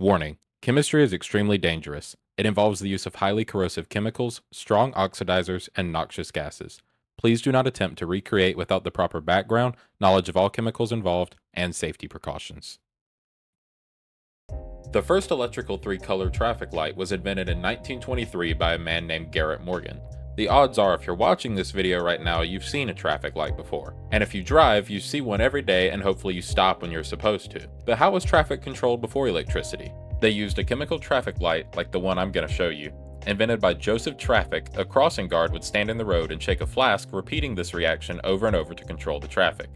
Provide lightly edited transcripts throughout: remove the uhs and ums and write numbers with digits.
Warning: chemistry is extremely dangerous. It involves the use of highly corrosive chemicals, strong oxidizers, and noxious gases. Please do not attempt to recreate without the proper background, knowledge of all chemicals involved, and safety precautions. The first electrical three-color traffic light was invented in 1923 by a man named Garrett Morgan. The odds are if you're watching this video right now, you've seen a traffic light before. And if you drive, you see one every day and hopefully you stop when you're supposed to. But how was traffic controlled before electricity? They used a chemical traffic light like the one I'm going to show you. Invented by Joseph Traffic, a crossing guard would stand in the road and shake a flask, repeating this reaction over and over to control the traffic.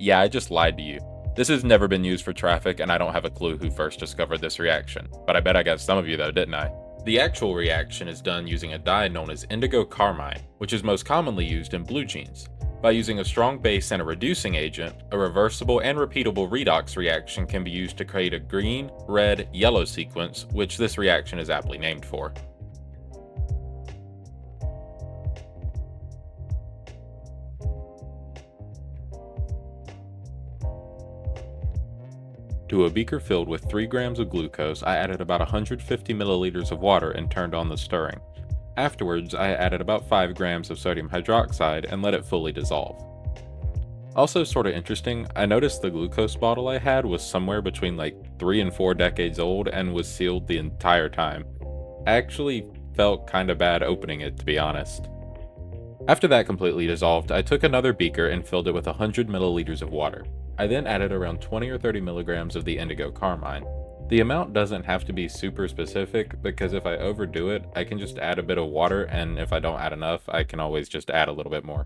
Yeah, I just lied to you. This has never been used for traffic, and I don't have a clue who first discovered this reaction, but I bet I got some of you though, didn't I? The actual reaction is done using a dye known as indigo carmine, which is most commonly used in blue jeans. By using a strong base and a reducing agent, a reversible and repeatable redox reaction can be used to create a green, red, yellow sequence, which this reaction is aptly named for. To a beaker filled with 3 grams of glucose, I added about 150 milliliters of water and turned on the stirring. Afterwards, I added about 5 grams of sodium hydroxide and let it fully dissolve. Also sorta interesting, I noticed the glucose bottle I had was somewhere between like 3 and 4 decades old and was sealed the entire time. I actually felt kinda bad opening it, to be honest. After that completely dissolved, I took another beaker and filled it with 100 milliliters of water. I then added around 20 or 30 milligrams of the indigo carmine. The amount doesn't have to be super specific because if I overdo it, I can just add a bit of water, and if I don't add enough, I can always just add a little bit more.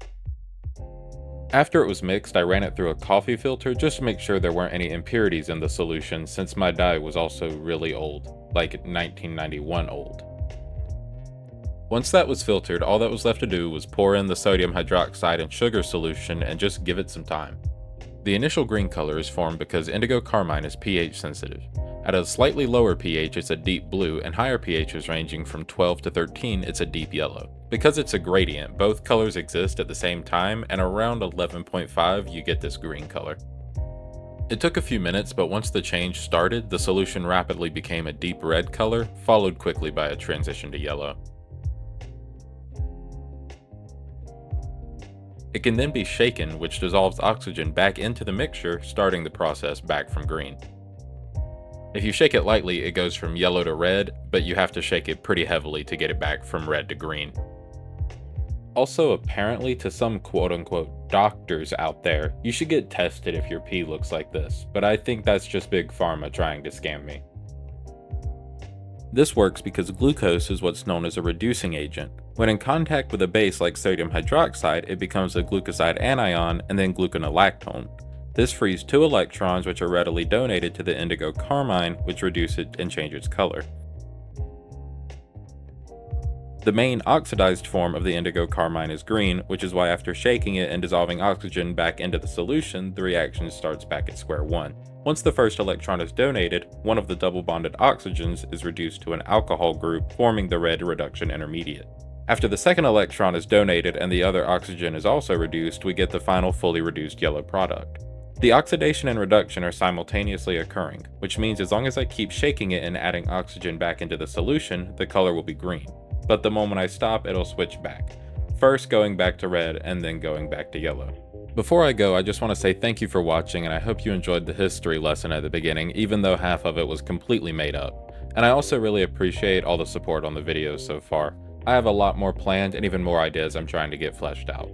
After it was mixed, I ran it through a coffee filter just to make sure there weren't any impurities in the solution since my dye was also really old, like 1991 old. Once that was filtered, all that was left to do was pour in the sodium hydroxide and sugar solution and just give it some time. The initial green color is formed because indigo carmine is pH sensitive. At a slightly lower pH it's a deep blue, and higher pHs ranging from 12 to 13 it's a deep yellow. Because it's a gradient, both colors exist at the same time, and around 11.5 you get this green color. It took a few minutes, but once the change started, the solution rapidly became a deep red color, followed quickly by a transition to yellow. It can then be shaken, which dissolves oxygen back into the mixture, starting the process back from green. If you shake it lightly, it goes from yellow to red, but you have to shake it pretty heavily to get it back from red to green. Also, apparently to some quote-unquote doctors out there, you should get tested if your pee looks like this, but I think that's just Big Pharma trying to scam me. This works because glucose is what's known as a reducing agent. When in contact with a base like sodium hydroxide, it becomes a glucoside anion and then gluconolactone. This frees 2 electrons which are readily donated to the indigo carmine, which reduce it and change its color. The main oxidized form of the indigo carmine is green, which is why after shaking it and dissolving oxygen back into the solution, the reaction starts back at square one. Once the first electron is donated, one of the double bonded oxygens is reduced to an alcohol group, forming the red reduction intermediate. After the second electron is donated and the other oxygen is also reduced, we get the final fully reduced yellow product. The oxidation and reduction are simultaneously occurring, which means as long as I keep shaking it and adding oxygen back into the solution, the color will be green. But the moment I stop, it'll switch back. First going back to red and then going back to yellow. Before I go, I just want to say thank you for watching, and I hope you enjoyed the history lesson at the beginning, even though half of it was completely made up. And I also really appreciate all the support on the videos so far. I have a lot more planned and even more ideas I'm trying to get fleshed out.